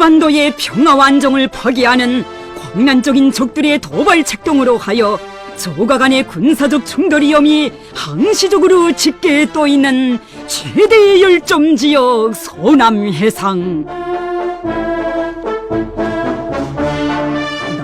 한반도의 평화와 안정을 파괴하는 광란적인 적들의 도발 책동으로 하여 조가 간의 군사적 충돌 위험이 항시적으로 짙게 떠있는 최대의 열점 지역 서남해상.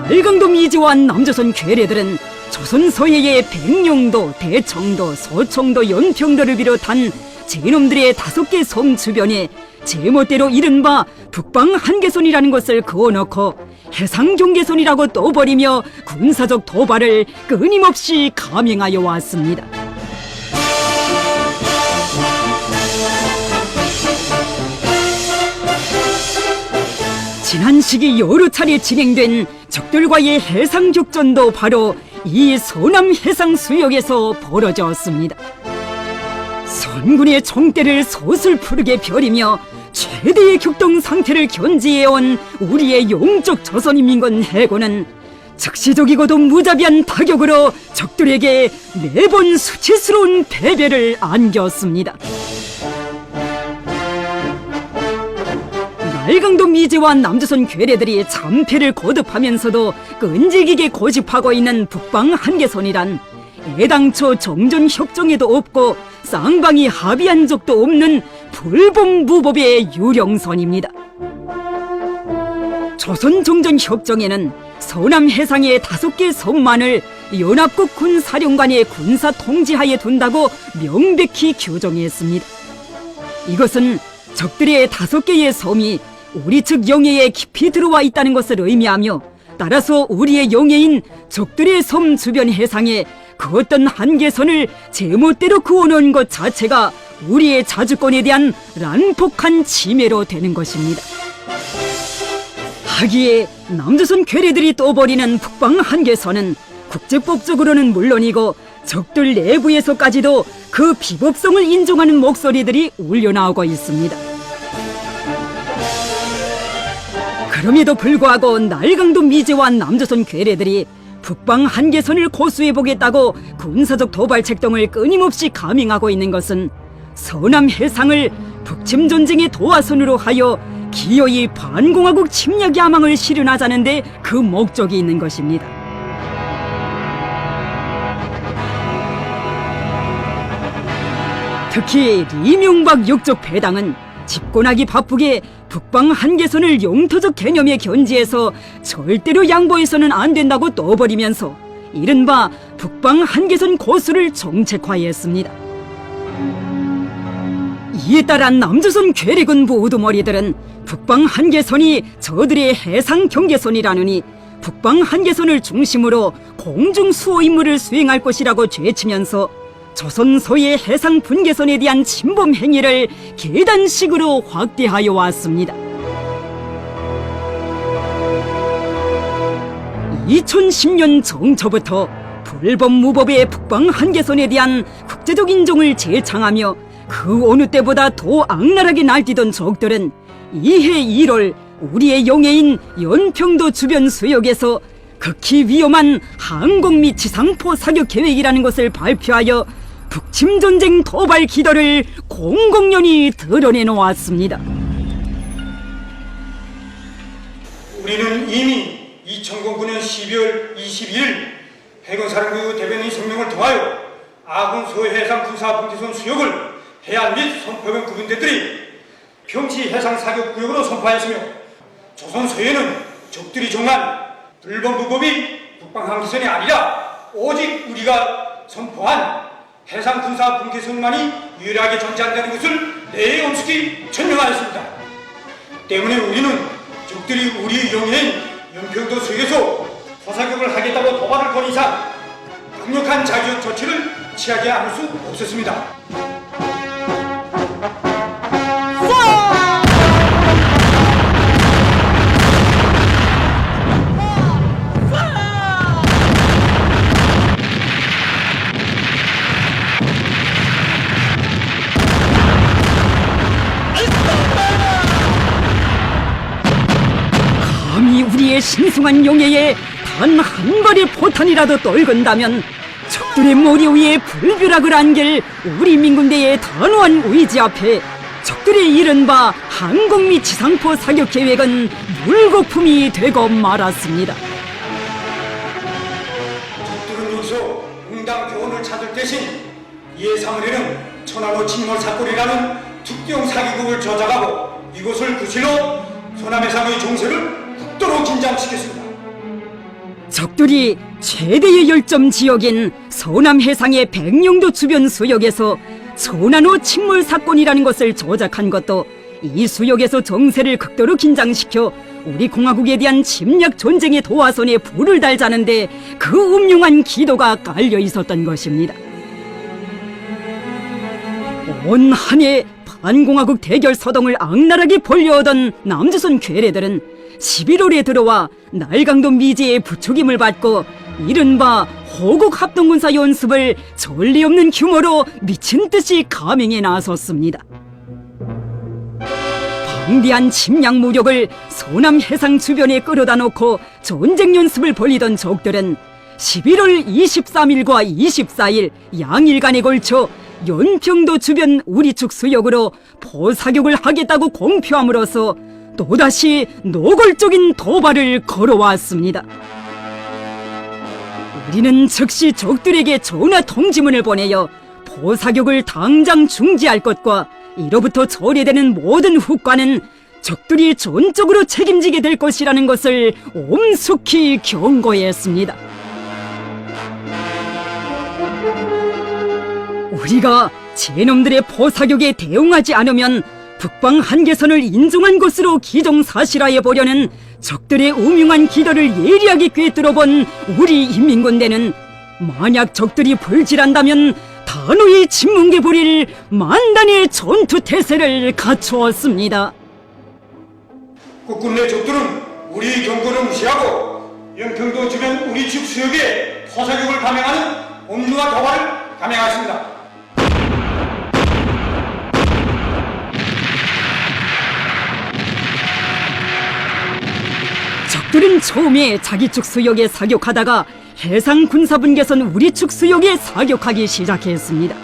날강도 미지와 남조선 괴뢰들은 조선 서해의 백령도, 대청도, 서청도, 연평도를 비롯한 제놈들의 5개 섬 주변에 제멋대로 이른바 북방 한계선이라는 것을 그어넣고 해상 경계선이라고 떠버리며 군사적 도발을 끊임없이 감행하여 왔습니다. 지난 시기 여러 차례 진행된 적들과의 해상 격전도 바로 이 서남 해상 수역에서 벌어졌습니다. 선군의 총대를 소슬푸르게 벼리며 최대의 격동 상태를 견지해온 우리의 용적 조선인민군 해군은 즉시적이고도 무자비한 타격으로 적들에게 매번 수치스러운 패배를 안겼습니다. 날강도 미제와 남조선 괴뢰들이 참패를 거듭하면서도 끈질기게 고집하고 있는 북방 한계선이란 애당초 정전 협정에도 없고 쌍방이 합의한 적도 없는 불법무법의 유령선입니다. 조선 정전 협정에는 서남 해상의 5개 섬만을 연합국 군사령관의 군사 통지하에 둔다고 명백히 규정했습니다. 이것은 적들의 5개의 섬이 우리 측 영해에 깊이 들어와 있다는 것을 의미하며, 따라서 우리의 영해인 적들의 섬 주변 해상에 그 어떤 한계선을 제멋대로 그어놓은 것 자체가 우리의 자주권에 대한 난폭한 침해로 되는 것입니다. 하기에 남조선 괴뢰들이 떠버리는 북방 한계선은 국제법적으로는 물론이고 적들 내부에서까지도 그 비법성을 인정하는 목소리들이 울려나오고 있습니다. 그럼에도 불구하고 날강도 미제와 남조선 괴뢰들이 북방 한계선을 고수해보겠다고 군사적 도발 책동을 끊임없이 감행하고 있는 것은 서남 해상을 북침 전쟁의 도화선으로 하여 기어이 반공화국 침략 야망을 실현하자는데 그 목적이 있는 것입니다. 특히 이명박 역적 배당은 집권하기 바쁘게 북방 한계선을 영토적 개념에 견지해서 절대로 양보해서는 안 된다고 떠버리면서 이른바 북방 한계선 고수를 정책화했습니다. 이에 따라 남조선 괴뢰군부 우두머리들은 북방 한계선이 저들의 해상 경계선이라느니 북방 한계선을 중심으로 공중 수호 임무를 수행할 것이라고 죄치면서 조선 서해 해상 분계선에 대한 침범 행위를 계단식으로 확대하여 왔습니다. 2010년 정초부터 불법무법의 북방 한계선에 대한 국제적 인정을 재창하며 그 어느 때보다 더 악랄하게 날뛰던 적들은 이해 1월 우리의 영해인 연평도 주변 수역에서 극히 위험한 항공 및 지상포 사격 계획이라는 것을 발표하여 북침전쟁 도발 기도를 공공연히 드러내놓았습니다. 우리는 이미 2009년 12월 22일 해군사령부 대변인 성명을 통하여 아군 서해해상 군사분계선 수역을 해안 및 선포변 구분대들이 평시 해상 사격 구역으로 선포하였으며, 조선 서해는 적들이 정한 불법무법이 북방 한계선이 아니라 오직 우리가 선포한 해상 군사 분계선만이 유일하게 존재한다는 것을 내엄숙히 천명하였습니다. 때문에 우리는 적들이 우리 영해인 연평도 수역에서 포사격을 하겠다고 도발을 건 이상 강력한 자격 조치를 취하지 않을 수 없었습니다. 감히 우리의 신성한 용해에 단 한 발의 포탄이라도 떨건다면 적들의 머리 위에 불벼락을 안길 우리 민군대의 단호한 의지 앞에 적들이 이른바 항공 및 지상포 사격 계획은 물거품이 되고 말았습니다. 적들은 여기서 응당 교원을 찾을 대신 예상을에는 천안호 침몰 사건이라는 특경 사기극을 조작하고 이곳을 구실로 소남해상의 정세를 극도로 긴장시켰습니다. 적들이 최대의 열점 지역인 서남해상의 백령도 주변 수역에서 천안호 침몰 사건이라는 것을 조작한 것도 이 수역에서 정세를 극도로 긴장시켜 우리 공화국에 대한 침략 전쟁의 도화선에 불을 달자는데 그 음흉한 기도가 깔려 있었던 것입니다. 온 한 해 반공화국 대결 서동을 악랄하게 벌려오던 남조선 괴뢰들은 11월에 들어와 날강도 미제의 부추김을 받고 이른바 호국 합동군사 연습을 전례 없는 규모로 미친 듯이 감행에 나섰습니다. 방대한 침략 무력을 서남 해상 주변에 끌어다 놓고 전쟁 연습을 벌이던 적들은 11월 23일과 24일 양일간에 걸쳐 연평도 주변 우리 측 수역으로 포사격을 하겠다고 공표함으로써 또다시 노골적인 도발을 걸어왔습니다. 우리는 즉시 적들에게 전화 통지문을 보내어 포사격을 당장 중지할 것과 이로부터 초래되는 모든 후과는 적들이 전적으로 책임지게 될 것이라는 것을 엄숙히 경고했습니다. 우리가 제놈들의 포사격에 대응하지 않으면 북방 한계선을 인정한 것으로 기정사실화해 보려는 적들의 음흉한 기도를 예리하게 꿰뚫어본 우리 인민군대는 만약 적들이 불질한다면 단호히 침묵해 버릴 만단의 전투태세를 갖추었습니다. 국군내 적들은 우리 경고를 무시하고 연평도 주변 우리 측 수역에 포사격을 감행하는 엄중한 도발을 감행하였습니다. 적들은 처음에 자기 측 수역에 사격하다가 해상 군사분계선 우리 측 수역에 사격하기 시작했습니다.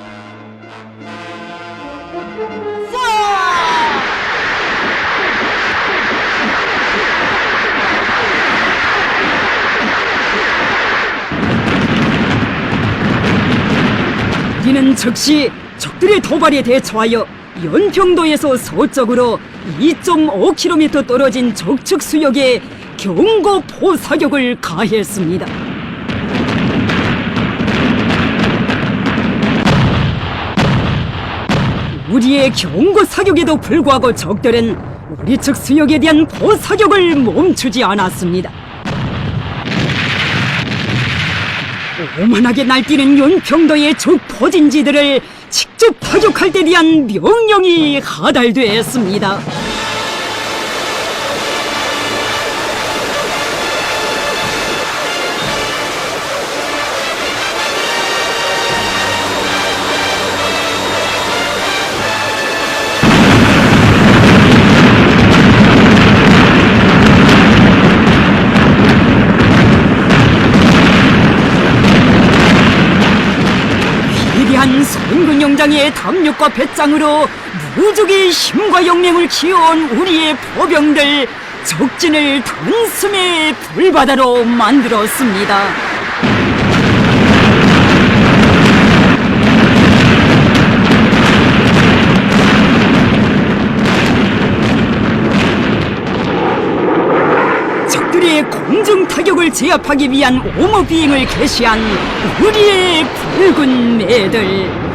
우리는 즉시 적들의 도발에 대처하여 연평도에서 서쪽으로 2.5km 떨어진 적측 수역에 경고 포사격을 가했습니다. 우리의 경고 사격에도 불구하고 적들은 우리 측 수역에 대한 포사격을 멈추지 않았습니다. 오만하게 날뛰는 연평도의 적 포진지들을 직접 타격할 때 대한 명령이 하달되었습니다. 선군용장의 담력과 배짱으로 무적의 힘과 영맹을 키워온 우리의 포병들 적진을 단숨에 불바다로 만들었습니다. 적들의 공중 타격을 제압하기 위한 오모 비행을 개시한 우리의 붉은 매들.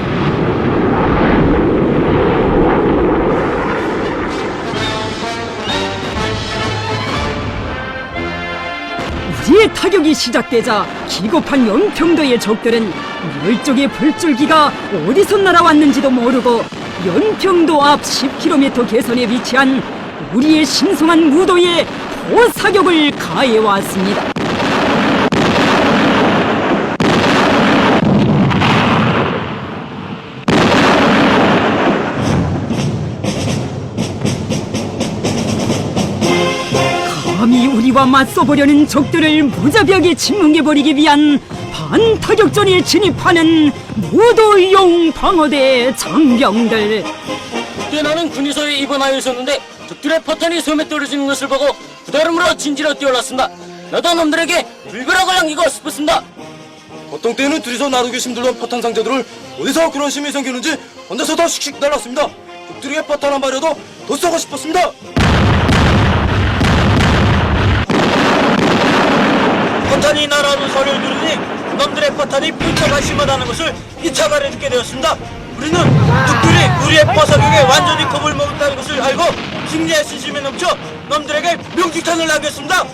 우리의 타격이 시작되자 기겁한 연평도의 적들은 열쪽의 불줄기가 어디서 날아왔는지도 모르고 연평도 앞 10km 개선에 위치한 우리의 신성한 무도에 포사격을 가해왔습니다. 감히 우리와 맞서보려는 적들을 무자비하게 침묵해버리기 위한 반타격전에 진입하는 무도용 방어대 장병들. 그때 나는 군의소에 입원하여 있었는데 적들의 포탄이 섬에 떨어지는 것을 보고 부다름으로 진지로 뛰어났습니다. 나도 놈들에게 불벼락을 남기고 싶었습니다. 보통 때는 둘이서 나누기 힘들던 포탄 상자들을 어디서 그런 힘이 생기는지 혼자서 더 씩씩 날랐습니다. 적들에게 포탄 한 발이라도 더 쏘고 싶었습니다. 포탄이 날아오는 소리를 들으니 놈들의 포탄이 핀처가 심하다는 것을 2차 가려 듣게 되었습니다. 우리는 적들이 우리의 포사격에 완전히 겁을 먹었다는 것을 알고 승리의 신심에 넘쳐 놈들에게 명중탄을 하겠습니다.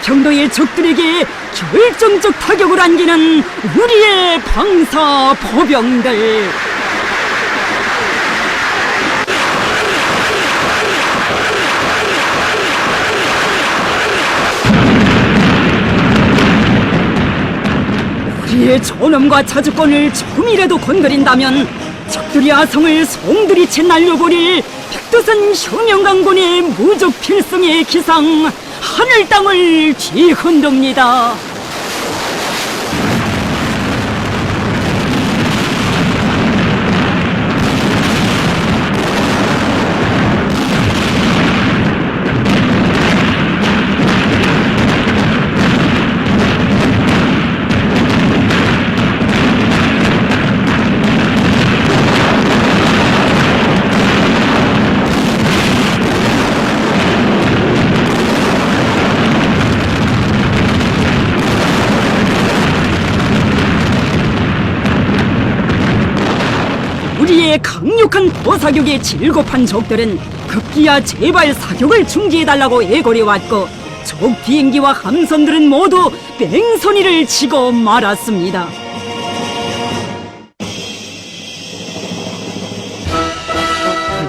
연평도의 적들에게 결정적 타격을 안기는 우리의 방사 포병들. 우리의 존엄과 자주권을 조금이라도 건드린다면 적들이 아성을 송두리째 날려버릴 백두산 혁명강군의 무적 필승의 기상 하늘 땅을 뒤흔듭니다. 우리의 강력한 포사격에 질겁한 적들은 급기야 제발 사격을 중지해달라고 애걸해왔고 적 비행기와 함선들은 모두 뺑소니를 치고 말았습니다.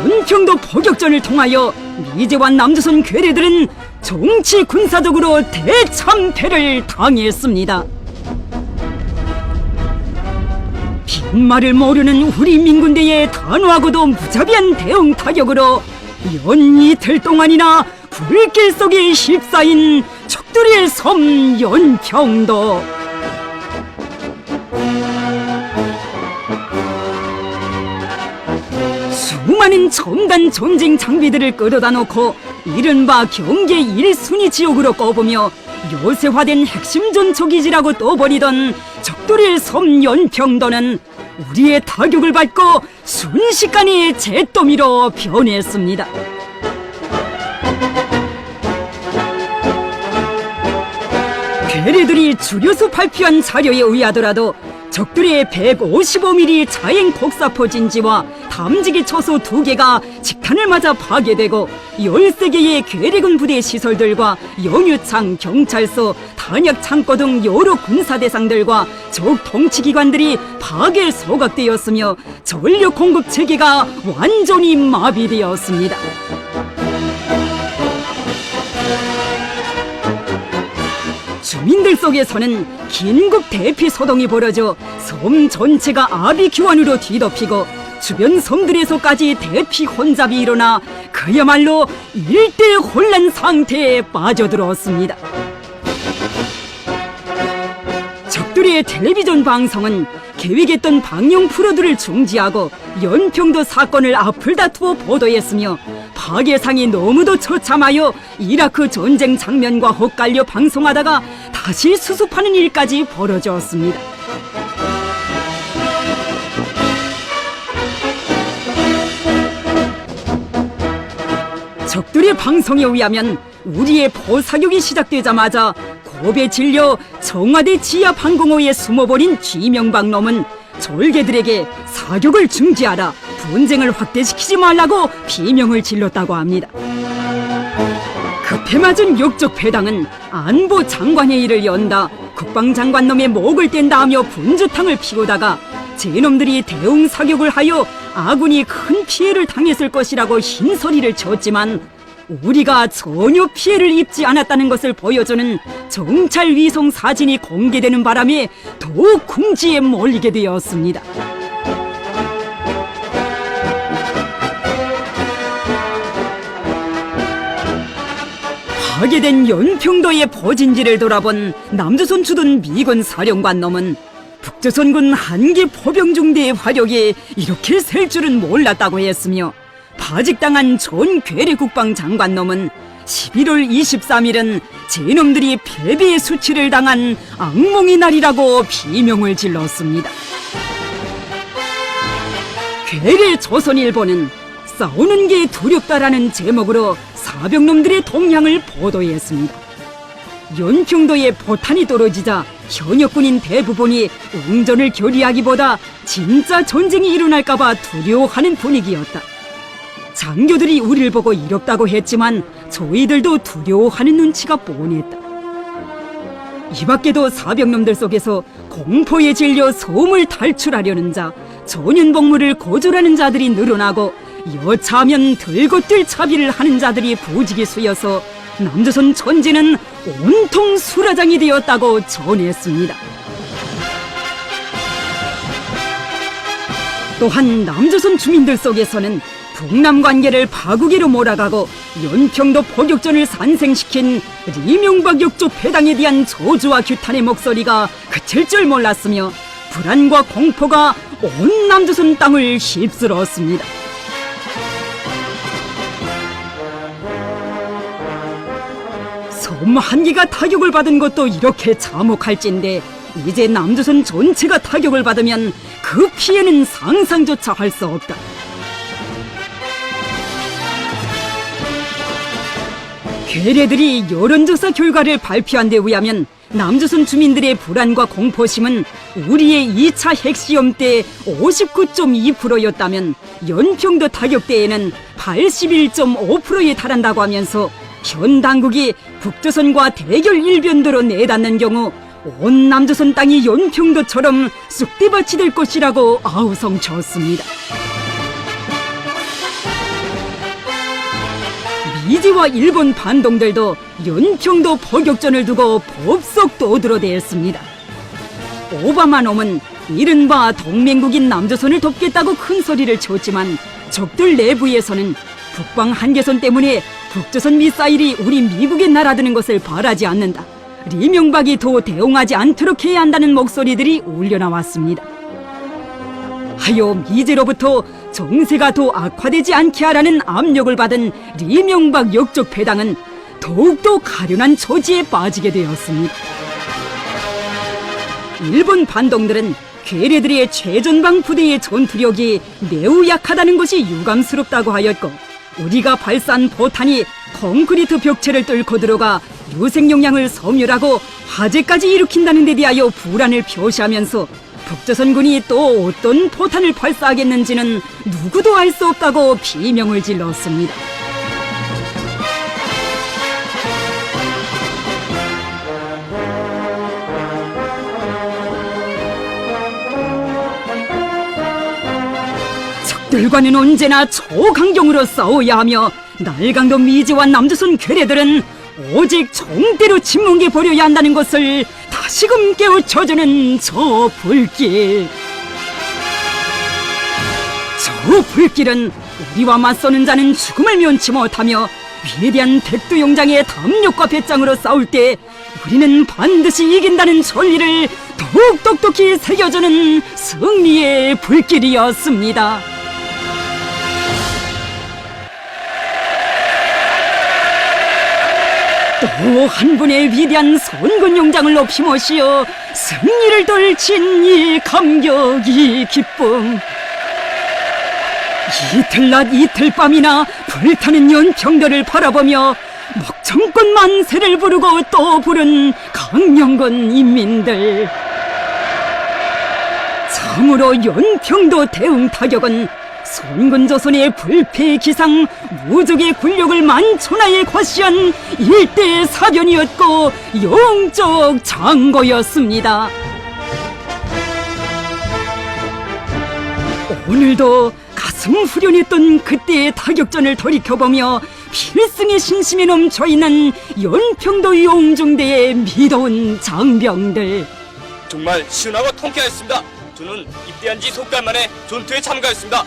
은평도 포격전을 통하여 미제와 남조선 괴뢰들은 정치 군사적으로 대참패를 당했습니다. 빈말을 모르는 우리 민군대의 단호하고도 무자비한 대응 타격으로 연 이틀 동안이나 불길 속에 휩싸인 적들의 섬 연평도. 수많은 첨단 전쟁 장비들을 끌어다 놓고 이른바 경계 1순위 지역으로 꼽으며 요새화된 핵심 전초기지라고 떠버리던 적들의 섬 연평도는 우리의 타격을 받고 순식간에 잿더미로 변했습니다. 괴뢰들이 주류수 발표한 자료에 의하더라도 적들의 155mm 자행 폭사포 진지와 담지기 초소 2개가 직탄을 맞아 파괴되고 13개의 괴뢰군 부대 시설들과 영유창, 경찰서, 탄약 창고 등 여러 군사 대상들과 적 통치기관들이 파괴 소각되었으며 전력 공급 체계가 완전히 마비되었습니다. 주민들 속에서는 긴급 대피 소동이 벌어져 섬 전체가 아비규환으로 뒤덮이고 주변 섬들에서까지 대피 혼잡이 일어나 그야말로 일대 혼란 상태에 빠져들었습니다. 적들의 텔레비전 방송은 계획했던 방영 프로들을 중지하고 연평도 사건을 앞을 다투어 보도했으며 파괴상이 너무도 처참하여 이라크 전쟁 장면과 헛갈려 방송하다가 다시 수습하는 일까지 벌어졌습니다. 적들의 방송에 의하면 우리의 포사격이 시작되자마자 고배 질려 청와대 지하 방공호에 숨어버린 쥐명박놈은 졸개들에게 사격을 중지하라, 분쟁을 확대시키지 말라고 비명을 질렀다고 합니다. 급해 맞은 욕적 패당은 안보 장관회의를 연다 국방장관놈의 목을 뗀다 하며 분주탕을 피우다가 제놈들이 대응 사격을 하여 아군이 큰 피해를 당했을 것이라고 흰소리를 쳤지만 우리가 전혀 피해를 입지 않았다는 것을 보여주는 정찰 위성 사진이 공개되는 바람에 더욱 궁지에 몰리게 되었습니다. 파괴된 연평도의 포진지를 돌아본 남조선 주둔 미군 사령관놈은 북조선군 한개 포병중대의 화력이 이렇게 셀 줄은 몰랐다고 했으며, 파직당한 존 괴뢰국방 장관놈은 11월 23일은 제놈들이 패배의 수치를 당한 악몽의 날이라고 비명을 질렀습니다. 괴뢰 조선일보는 싸우는 게 두렵다라는 제목으로 사병놈들의 동향을 보도했습니다. 연평도에 포탄이 떨어지자 현역군인 대부분이 웅전을 결의하기보다 진짜 전쟁이 일어날까봐 두려워하는 분위기였다. 장교들이 우리를 보고 이롭다고 했지만 저희들도 두려워하는 눈치가 뻔했다. 이 밖에도 사병놈들 속에서 공포에 질려 섬을 탈출하려는 자, 전연복무를 거절하는 자들이 늘어나고 여차하면 들고 뛸 차비를 하는 자들이 부지기수여서 남조선 전제는 온통 수라장이 되었다고 전했습니다. 또한 남조선 주민들 속에서는 북남 관계를 파국으로 몰아가고 연평도 포격전을 산생시킨 리명박 역조 패당에 대한 저주와 규탄의 목소리가 그칠 줄 몰랐으며, 불안과 공포가 온 남조선 땅을 휩쓸었습니다. 섬 한 개가 타격을 받은 것도 이렇게 참혹할진데, 이제 남조선 전체가 타격을 받으면 그 피해는 상상조차 할 수 없다. 괴뢰들이 여론조사 결과를 발표한 데 의하면 남조선 주민들의 불안과 공포심은 우리의 2차 핵시험 때 59.2%였다면 연평도 타격 때에는 81.5%에 달한다고 하면서, 현 당국이 북조선과 대결 일변도로 내닫는 경우 온 남조선 땅이 연평도처럼 쑥대밭이 될 것이라고 아우성쳤습니다. 미지와 일본 반동들도 연평도 포격전을 두고 법석 떠들어대었습니다. 오바마 놈은 이른바 동맹국인 남조선을 돕겠다고 큰 소리를 쳤지만, 적들 내부에서는 북방 한계선 때문에 북조선 미사일이 우리 미국에 날아드는 것을 바라지 않는다, 리명박이 더 대응하지 않도록 해야 한다는 목소리들이 울려나왔습니다. 하여 미제로부터 정세가 더 악화되지 않게 하라는 압력을 받은 리명박 역적 패당은 더욱더 가련한 처지에 빠지게 되었습니다. 일본 반동들은 괴뢰들의 최전방 부대의 전투력이 매우 약하다는 것이 유감스럽다고 하였고, 우리가 발사한 포탄이 콘크리트 벽체를 뚫고 들어가 유색 용량을 섬멸하고 화재까지 일으킨다는 데 대하여 불안을 표시하면서, 북조선군이 또 어떤 포탄을 발사하겠는지는 누구도 알 수 없다고 비명을 질렀습니다. 적들과는 언제나 초강경으로 싸워야 하며, 날강도 미지와 남조선 괴뢰들은 오직 정대로 침묵해 버려야 한다는 것을 다시금 깨우쳐주는 저 불길. 저 불길은 우리와 맞서는 자는 죽음을 면치 못하며 위대한 백두용장의 담력과 배짱으로 싸울 때 우리는 반드시 이긴다는 전리를 더욱 똑똑히 새겨주는 승리의 불길이었습니다. 또 한 분의 위대한 선군용장을 높이 모시어 승리를 떨친 이 감격, 이 기쁨. 이틀낮 이틀밤이나 불타는 연평도를 바라보며 먹청꽃 만세를 부르고 또 부른 강명군 인민들. 참으로 연평도 대응 타격은 선군조선의 불패의 기상, 무적의 굴력을 만천하에 과시한 일대 사변이었고 영적 장거였습니다. 오늘도 가슴 후련했던 그때의 타격전을 돌이켜보며 필승의 신심이 넘쳐있는 연평도 용중대의 미더운 장병들. 정말 시원하고 통쾌했습니다. 저는 입대한 지 석 달 만에 전투에 참가했습니다.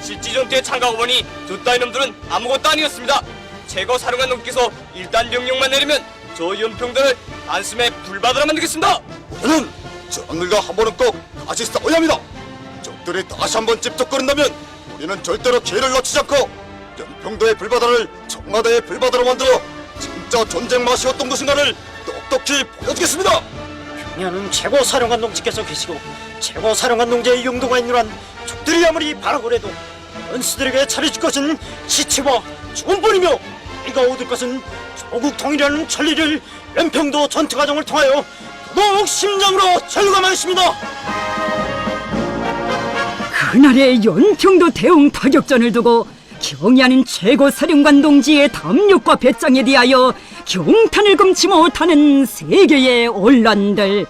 실지 전투에 참가하고 보니 저 따위 놈들은 아무것도 아니었습니다. 최고 사령관님께서 일단 명령만 내리면 저 연평도를 안심에 불바다로 만들겠습니다. 저는 저들과 한 번은 꼭 다시 싸워야 합니다. 적들이 다시 한번 찝쩍거린다면 우리는 절대로 기회를 놓치지 않고 연평도의 불바다를 청와대의 불바다로 만들어 진짜 전쟁 맛이었던 것인가를 똑똑히 보여주겠습니다. 평야는 최고 사령관 동지께서 계시고 최고 사령관 동지의 용도가 있는 한 적들이 아무리 바라고 해도 원수들에게 차려줄 것은 시체와 죽음뿐이며 이가 얻을 것은 조국 통일이라는 천리를 연평도 전투 과정을 통하여 더욱 심장으로 절감하였습니다. 그날의 연평도 대응 타격전을 두고 경의하는 최고 사령관 동지의 담력과 배짱에 대하여 경탄을 금치 못하는 세계의 언론들.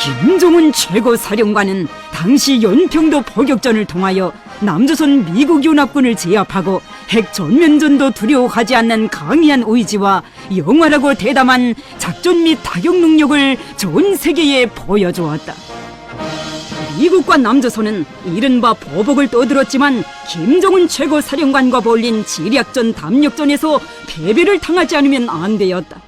김종은 최고 사령관은 당시 연평도 포격전을 통하여 남조선 미국 연합군을 제압하고 핵 전면전도 두려워하지 않는 강의한 의지와 영원하고 대담한 작전 및 타격 능력을 전 세계에 보여주었다. 미국과 남조선은 이른바 보복을 떠들었지만 김정은 최고 사령관과 벌린 지략전 담력전에서 패배를 당하지 않으면 안 되었다.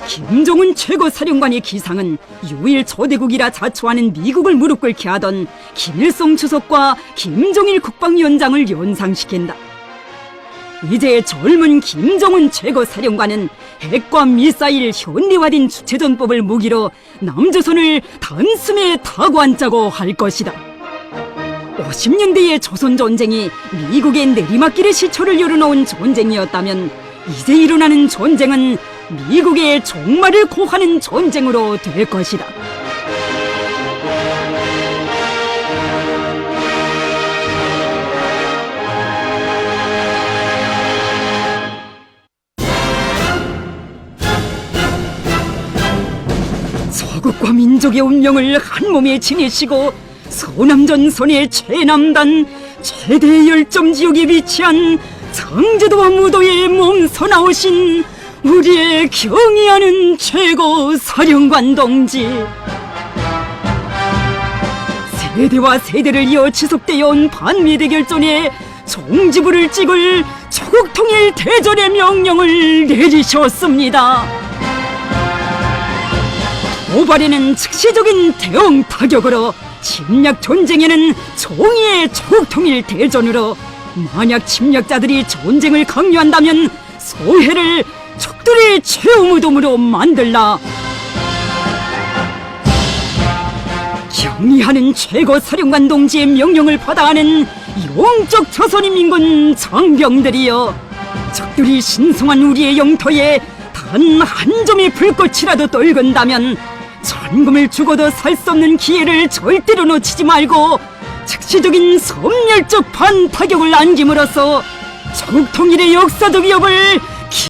김정은 최고 사령관의 기상은 유일 초대국이라 자처하는 미국을 무릎 꿇게 하던 김일성 주석과 김정일 국방위원장을 연상시킨다. 이제 젊은 김정은 최고 사령관은 핵과 미사일 현대화된 주체전법을 무기로 남조선을 단숨에 타고 앉자고 할 것이다. 50년대의 조선전쟁이 미국의 내리막길의 시초를 열어놓은 전쟁이었다면 이제 일어나는 전쟁은 미국의 종말을 고하는 전쟁으로 될 것이다. 서국과 민족의 운명을 한몸에 지니시고 서남전선의 최남단 최대 열점지역에 위치한 장제도와 무도에 몸서 나오신 우리의 경의하는 최고 사령관 동지. 세대와 세대를 이어 지속되어 온 반미대결전에 종지부를 찍을 조국통일 대전의 명령을 내리셨습니다. 도발에는 즉시적인 대응 타격으로, 침략 전쟁에는 정의의 조국통일 대전으로, 만약 침략자들이 전쟁을 강요한다면 소해를 적들의 최후무덤으로 만들라. 경의하는 최고 사령관 동지의 명령을 받아하는 영적 조선인민군 장병들이여, 적들이 신성한 우리의 영토에 단 한 점의 불꽃이라도 떨근다면 천금을 죽어도 살 수 없는 기회를 절대로 놓치지 말고 즉시적인 섬멸적 반타격을 안김으로써 조국 통일의 역사적 위협을